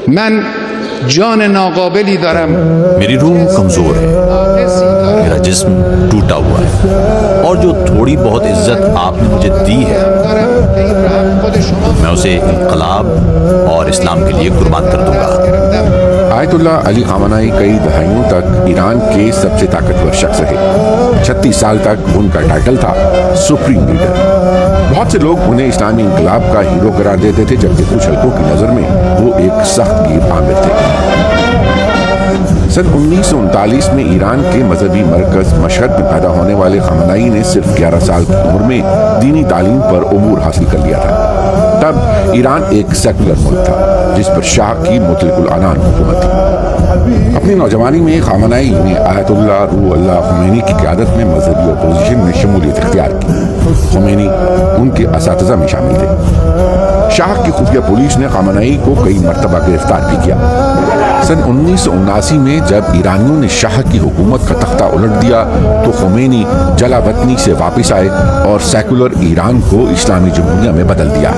من جان ناقابلی دارم، میری روح کمزور ہے، میرا جسم ٹوٹا ہوا ہے، اور جو تھوڑی بہت عزت آپ نے مجھے دی ہے میں اسے انقلاب اور اسلام کے لیے قربان کر دوں گا۔ آیت اللہ علی خامنائی کئی دہائیوں تک ایران کے سب سے طاقتور شخص رہے۔ 36 سال تک ان کا ٹائٹل تھا سپریم لیڈر۔ بہت سے لوگ انہیں اسلامی انقلاب کا ہیرو قرار دیتے تھے، جبکہ کچھ حلقوں کی نظر میں وہ ایک سخت گیر عامر تھے۔ سن 1939 میں ایران کے مذہبی مرکز مشہد میں پیدا ہونے والے خامنائی نے صرف 11 سال کی عمر میں دینی تعلیم پر عبور حاصل کر لیا تھا۔ تب ایران ایک سیکولر ملک تھا جس پر شاہ کی مطلق العنان حکومت تھی۔ اپنی نوجوانی میں خامنائی نے آیت اللہ روح اللہ خمینی کی قیادت میں مذہبی اپوزیشن میں شمولیت اختیار کی۔ خمینی ان کے اساتذہ میں شامل تھے۔ شاہ کی خفیہ پولیس نے خامنائی کو کئی مرتبہ گرفتار بھی کیا۔ سن 1979 میں جب ایرانیوں نے شاہ کی حکومت کا تختہ الٹ دیا تو خمینی جلا وطنی سے واپس آئے اور سیکولر ایران کو اسلامی جمہوریہ میں بدل دیا۔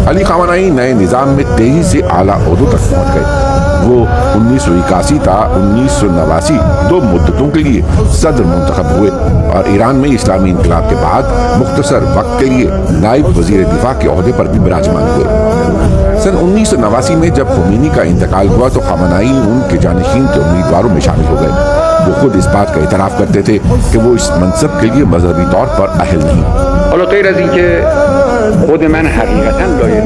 علی خامنائی نئے نظام میں تیزی سے اعلیٰ عہدوں تک پہنچ گئے۔ وہ 1981 تا 1989 دو مدتوں کے لیے صدر منتخب ہوئے اور ایران میں اسلامی انقلاب کے بعد مختصر وقت کے لیے نائب وزیر دفاع کے عہدے پر بھی براجمان ہوئے۔ سن 1989 میں جب خمینی کا انتقال ہوا تو خامنائی ان کے جانشین کے امیدواروں میں شامل ہو گئے۔ وہ خود اس بات کا اعتراف کرتے تھے کہ وہ اس منصب کے لیے مذہبی طور پر اہل نہیں۔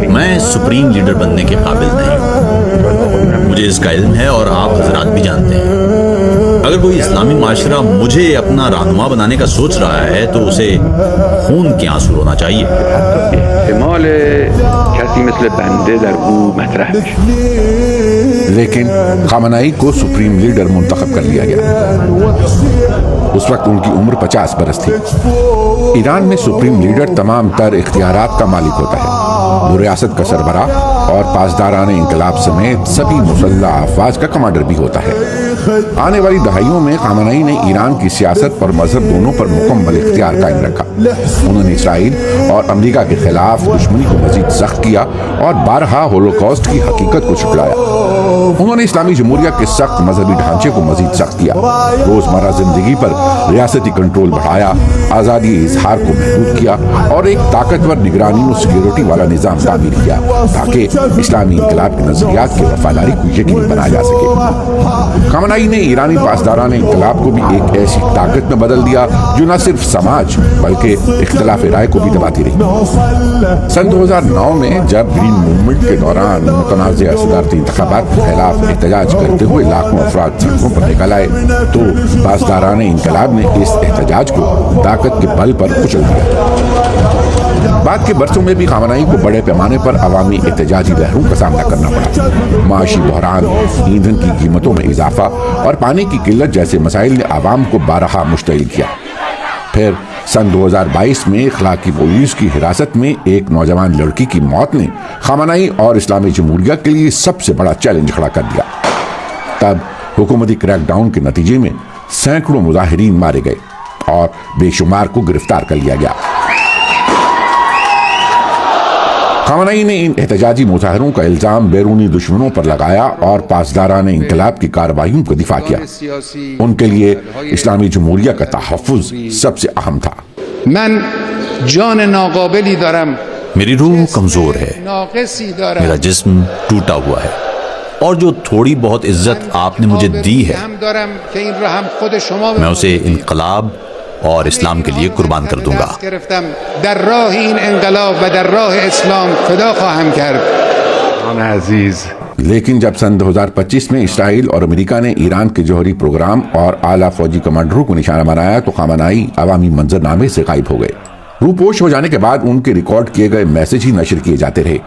میں سپریم لیڈر بننے کے قابل نہیں ہوں، مجھے اس کا علم ہے اور آپ حضرات بھی جانتے ہیں۔ اگر کوئی اسلامی معاشرہ مجھے اپنا رہنما بنانے کا سوچ رہا ہے تو اسے خون کے آنسو رونا چاہیے۔ لیکن خامنائی کو سپریم لیڈر منتخب کر لیا گیا۔ اس وقت ان کی عمر 50 برس تھی۔ ایران میں سپریم لیڈر تمام تر اختیارات کا مالک ہوتا ہے۔ وہ ریاست کا سربراہ اور پاسداران انقلاب سمیت سبھی مسلح افواج کا کمانڈر بھی ہوتا ہے۔ آنے والی دہائیوں میں خامنائی نے ایران کی سیاست اور مذہب دونوں پر مکمل اختیار قائم رکھا۔ انہوں نے اسرائیل اور امریکہ کے خلاف دشمنی کو مزید سخت کیا اور بارہا ہولوکاسٹ کی حقیقت کو چھپلایا۔ انہوں نے اسلامی جمہوریہ کے سخت مذہبی ڈھانچے کو مزید سخت کیا، روزمرہ زندگی پر ریاستی کنٹرول بڑھایا، آزادی اظہار کو محدود کیا اور ایک طاقتور نگرانی و سیکیورٹی والا نظام تعمیر کیا تاکہ اسلامی انقلاب کے نظریات کی وفاداری کو یقینی بنایا جا سکے۔ خامنائی نے ایرانی پاسداران انقلاب کو بھی ایک ایسی طاقت میں بدل دیا جو نہ صرف سماج بلکہ اختلاف رائے کو بھی دباتی رہی۔ سن 2009 میں جب گرین موومنٹ کے دوران متنازع صدارتی انتخابات کے خلاف احتجاج کرتے ہوئے لاکھوں افراد سڑکوں پر نکل آئے تو پاسداران انقلاب نے اس احتجاج کو طاقت کے بل پر کچل دیا۔ بعد کے برسوں میں بھی خامنائی کو بڑے پیمانے پر عوامی احتجاجی لہروں کا سامنا کرنا پڑا۔ معاشی بحران، ایندھن کی قیمتوں میں اضافہ اور پانی کی قلت جیسے مسائل نے عوام کو بارہا مشتعل کیا۔ پھر سن 2022 میں اخلاقی پولیس کی حراست میں ایک نوجوان لڑکی کی موت نے خامنائی اور اسلامی جمہوریہ کے لیے سب سے بڑا چیلنج کھڑا کر دیا۔ تب حکومتی کریک ڈاؤن کے نتیجے میں سینکڑوں مظاہرین مارے گئے اور بے شمار کو گرفتار کر لیا گیا۔ خامنائی نے ان احتجاجی مظاہروں کا الزام بیرونی دشمنوں پر لگایا اور پاسداران انقلاب کی کارروائیوں کا دفاع کیا۔ ان کے لیے اسلامی جمہوریہ کا تحفظ سب سے اہم تھا۔ من جان ناقابلی دارم، میری روح کمزور ہے، میرا جسم ٹوٹا ہوا ہے، اور جو تھوڑی بہت عزت آپ نے مجھے دی ہے میں اسے انقلاب اور اسلام کے لیے قربان کر دوں گا۔ در راہ این انقلاب و در راہ اسلام فدا خواهم کرد۔ لیکن جب سن 2025 میں اسرائیل اور امریکہ نے ایران کے جوہری پروگرام اور اعلیٰ فوجی کمانڈروں کو نشانہ بنایا تو خامنائی عوامی منظرنامے سے غائب ہو گئے۔ روپوش ہو جانے کے بعد ان کے ریکارڈ کیے گئے میسج ہی نشر کیے جاتے رہے،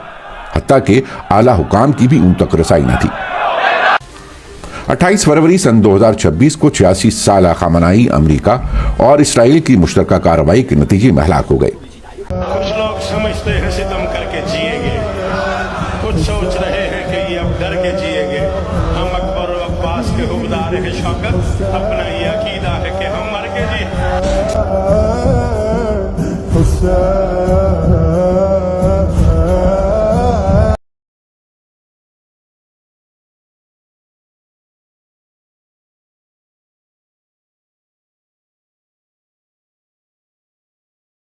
حتیٰ کہ اعلیٰ حکام کی بھی ان تک رسائی نہ تھی۔ 28 فروری سن 2026 کو 86 سالہ خامنائی امریکہ اور اسرائیل کی مشترکہ کارروائی کے نتیجے میں ہلاک ہو گئے۔ کچھ لوگ سمجھتے ہیں ستم کر کے جئیں گے، کچھ سوچ رہے ہیں کہ یہ اب ڈر کے جئیں گے۔ ہم اکبر و عباس کے حبدار ہیں شوکت، اپنا یہ عقیدہ ہے کہ ہم مر کے جئیں۔